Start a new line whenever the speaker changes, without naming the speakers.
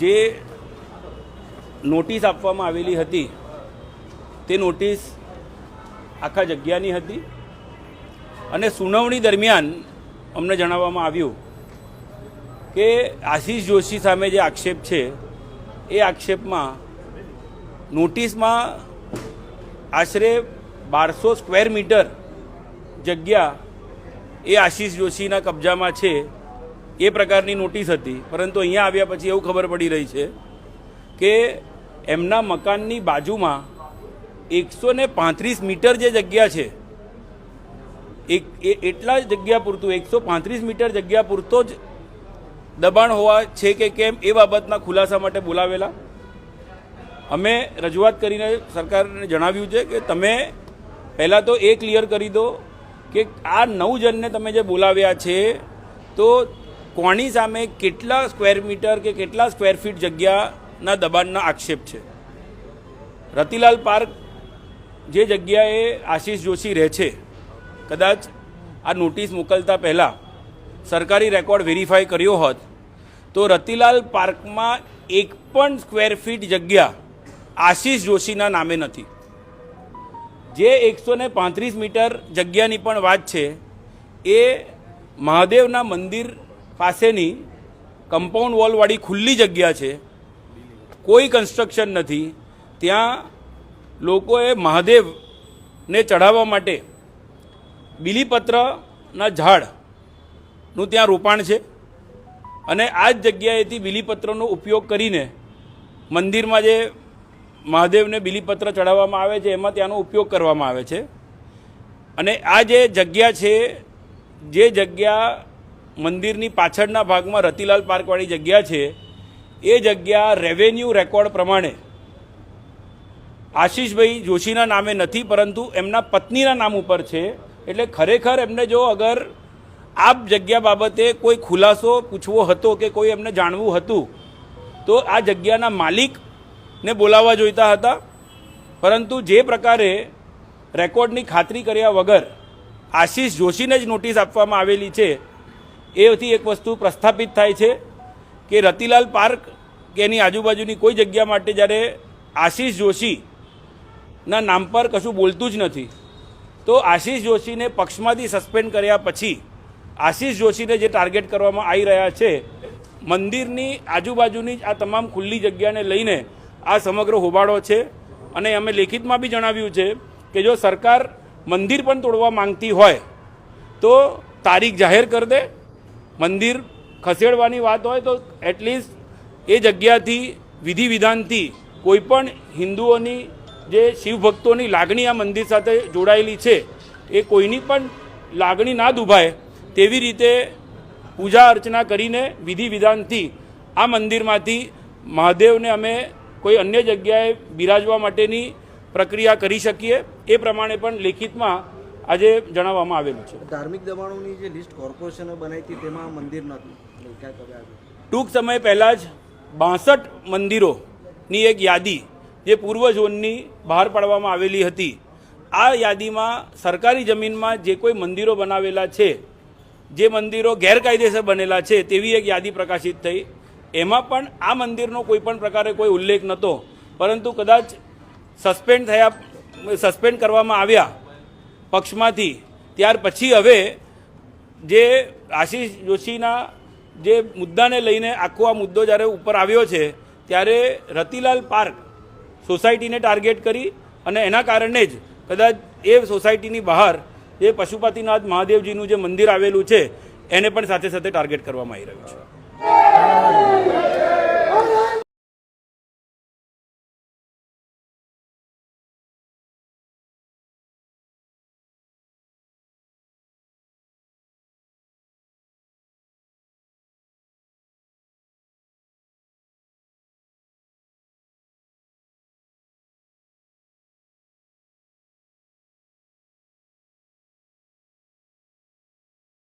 જે નોટિસ આપવામાં આવેલી હતી તે નોટિસ આખા જગ્યાની હતી અને સુનાવણી દરમિયાન અમને જણાવવામાં આવ્યું કે આશીષ જોશી સામે જે આક્ષેપ છે એ આક્ષેપમાં નોટિસમાં આશરે 1200 સ્ક્વેર મીટર જગ્યા એ આશીષ જોશીના કબજામાં છે એ પ્રકારની નોટિસ હતી, પરંતુ અહીંયા આવ્યા પછી એવું ખબર પડી રહી છે કે એમના મકાનની બાજુમાં 135 મીટર જે જગ્યા છે એટલા જ જગ્યા પૂરતું 135 મીટર જગ્યા પૂરતો જ દબાણ હોવા છે કે કેમ એ બાબતના ખુલાસા માટે બોલાવેલા. અમે રજૂઆત કરીને સરકારને જણાવ્યું છે કે તમે પહેલાં તો એ ક્લિયર કરી દો કે આ 9 જણને તમે જે બોલાવ્યા છે તો કોની સામે કેટલા સ્ક્વેર મીટર કે કેટલા સ્ક્વેર ફીટ જગ્યાના દબાણના આક્ષેપ છે. રતિલાલ પાર્ક જે જગ્યાએ આશીષ જોશી રહે છે, કદાચ આ નોટિસ મોકલતા પહેલાં સરકારી રેકોર્ડ વેરીફાઈ કર્યો હોત તો રતિલાલ પાર્કમાં એક પણ સ્ક્વેર ફીટ જગ્યા આશીષ જોશીના નામે નથી. જે 135 મીટર જગ્યાની પણ વાત છે એ મહાદેવના મંદિર પાસેની કમ્પાઉન્ડ વોલવાળી ખુલ્લી જગ્યા છે, કોઈ કન્સ્ટ્રક્શન નથી. ત્યાં લોકોએ મહાદેવને ચઢાવવા માટે બીલીપત્રના ઝાડનું ત્યાં રોપાણ છે અને આ જ જગ્યાએથી બીલીપત્રનો ઉપયોગ કરીને મંદિરમાં જે મહાદેવને બીલીપત્ર ચઢાવવામાં આવે છે એમાં ત્યાંનો ઉપયોગ કરવામાં આવે છે. અને આ જે જગ્યા છે, જે જગ્યા મંદિરની પાછળના ભાગમાં રતિલાલ પાર્કવાળી જગ્યા છે, એ જગ્યા રેવન્યુ રેકોર્ડ પ્રમાણે આશીષભાઈ જોશીના નામે નથી, પરંતુ એમના પત્નીના નામ ઉપર છે. એટલે ખરેખર એમને જો અગર આ જગ્યા બાબતે કોઈ ખુલાસો પૂછવો હતો કે કોઈ એમને જાણવું હતું તો આ જગ્યાના માલિકને બોલાવવા જોઈતા હતા. પરંતુ જે પ્રકારે રેકોર્ડની ખાતરી કર્યા વગર આશીષ જોશીને જ નોટિસ આપવામાં આવેલી છે, એથી એક વસ્તુ પ્રસ્થાપિત થાય છે કે રતિલાલ પાર્ક કે એની આજુબાજુની કોઈ જગ્યા માટે જ્યારે આશીષ જોશીના નામ પર કશું બોલતું જ નથી, તો આશીષ જોશીને પક્ષમાંથી સસ્પેન્ડ કર્યા પછી આશીષ જોશીને જે ટાર્ગેટ કરવામાં આવી રહ્યા છે, મંદિરની આજુબાજુની આ તમામ ખુલ્લી જગ્યાને લઈને આ સમગ્ર હોબાળો છે. અને અમે લેખિતમાં બી જણાવ્યું છે કે જો સરકાર મંદિર પણ તોડવા માંગતી હોય તો તારીખ જાહેર કરી દે. મંદિર ખસેડવાની વાત હોય તો એટલીસ્ટ એ જગ્યાથી વિધિ વિધાનથી કોઈપણ હિન્દુઓની જે શિવભક્તોની લાગણી આ મંદિર સાથે જોડાયેલી છે એ કોઈની પણ લાગણી ના દુભાય તેવી રીતે પૂજા અર્ચના કરીને વિધિ વિધાનથી આ મંદિરમાંથી મહાદેવને અમે કોઈ અન્ય જગ્યાએ બિરાજવા માટેની પ્રક્રિયા કરી શકીએ, એ પ્રમાણે પણ લેખિતમાં આજે જણાવવામાં આવેલું છે.
ધાર્મિક દબાણોની જે લિસ્ટ કોર્પોરેશને બનાવી હતી તેમાં મંદિર નહોતું.
ટૂંક સમય પહેલાં જ 62 મંદિરોની એક યાદી જે પૂર્વ ઝોનની બહાર પાડવામાં આવેલી હતી. આ યાદીમાં સરકારી જમીનમાં જે કોઈ મંદિરો બનાવેલા છે, જે મંદિરો ગેરકાયદેસર બનેલા છે તેવી એક યાદી પ્રકાશિત થઈ. એમાં પણ આ મંદિરનો કોઈ પણ પ્રકારે કોઈ ઉલ્લેખ નહોતો, પરંતુ કદાચ સસ્પેન્ડ કરવામાં આવ્યા પક્ષમાંથી ત્યાર પછી હવે જે આશીષ જોશીના જે મુદ્દાને લઈને આખો આ મુદ્દો જ્યારે ઉપર આવ્યો છે ત્યારે રતિલાલ પાર્ક સોસાયટીને ટાર્ગેટ કરી અને એના કારણે જ કદાચ એ સોસાયટીની બહાર જે પશુપતિનાથ મહાદેવજીનું જે મંદિર આવેલું છે એને પણ સાથે સાથે ટાર્ગેટ કરવામાં આવી રહ્યું છે.